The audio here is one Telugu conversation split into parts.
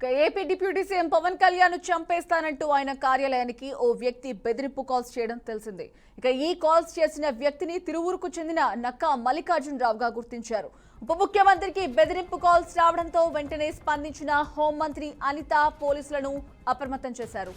AP deputy CM Pawan Kalyan చంపేస్తానంటూ ఆయన కార్యాలయానికి ఓ వ్యక్తి బెదిరింపు కాల్స్ చేయడం తెలిసిందే. ఈ కాల్స్ చేసిన వ్యక్తిని తిరువూరుకు చెందిన నక్కా మల్లికార్జునరావుగా గుర్తించారు. ఉప ముఖ్యమంత్రికి బెదిరింపు కాల్స్ రావడంతో వెంటనే స్పందించిన హోంమంత్రి అనిత పోలీసులను అప్రమత్తం చేశారు.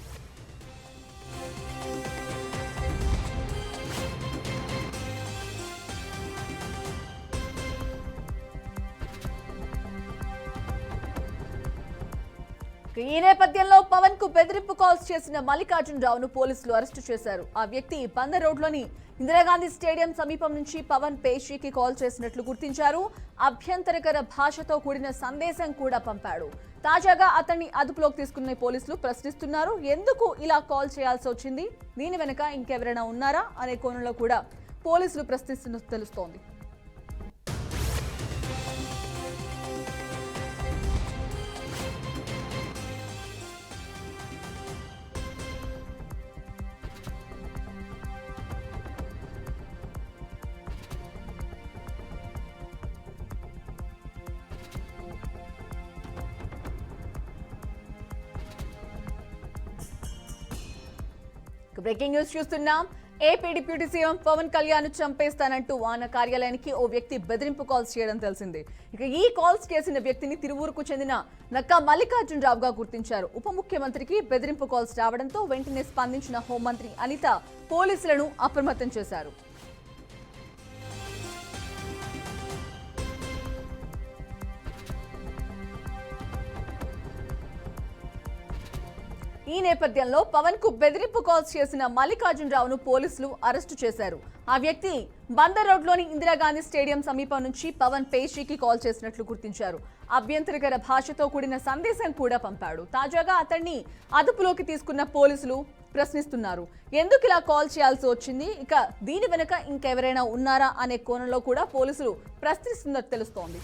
ఈ నేపథ్యంలో పవన్ కు బెదిరింపు కాల్స్ చేసిన మల్లికార్జునరావును పోలీసులు అరెస్టు చేశారు. ఆ వ్యక్తి బందర్ రోడ్లోని ఇందిరాగాంధీ స్టేడియం సమీపం నుంచి పవన్ పేషీకి కాల్ చేసినట్లు గుర్తించారు. అభ్యంతరకర భాషతో కూడిన సందేశం కూడా పంపాడు. తాజాగా అతన్ని అదుపులోకి తీసుకున్న పోలీసులు ప్రశ్నిస్తున్నారు. ఎందుకు ఇలా కాల్ చేయాల్సి వచ్చింది, దీని వెనుక ఇంకెవరైనా ఉన్నారా అనే కోణంలో కూడా పోలీసులు ప్రశ్నిస్తున్నట్టు తెలుస్తోంది. బ్రేకింగ్ న్యూస్ చూస్తున్నాం. AP deputy CM Pawan Kalyan చంపేస్తానంటూ ఆయన కార్యాలయానికి ఓ వ్యక్తి బెదిరింపు కాల్స్ చేయడం తెలిసిందే. ఈ కాల్స్ చేసిన వ్యక్తిని తిరువూరుకు చెందిన నక్కా మల్లికార్జునరావుగా గుర్తించారు. ఉప ముఖ్యమంత్రికి బెదిరింపు కాల్స్ రావడంతో వెంటనే స్పందించిన హోంమంత్రి అనిత పోలీసులను అప్రమత్తం చేశారు. ఈ నేపథ్యంలో పవన్ కు బెదిరింపు కాల్స్ చేసిన మల్లికార్జునరావును పోలీసులు అరెస్టు చేశారు. ఆ వ్యక్తి బందర్ రోడ్లోని ఇందిరాగాంధీ స్టేడియం సమీపం నుంచి పవన్ పేషీకి కాల్ చేసినట్లు గుర్తించారు. అభ్యంతరకర భాషతో కూడిన సందేశం కూడా పంపాడు. తాజాగా అతన్ని అదుపులోకి తీసుకున్న పోలీసులు ప్రశ్నిస్తున్నారు. ఎందుకు ఇలా కాల్ చేయాల్సి వచ్చింది, దీని వెనుక ఇంకెవరైనా ఉన్నారా అనే కోణంలో కూడా పోలీసులు ప్రశ్నిస్తున్నట్టు తెలుస్తోంది.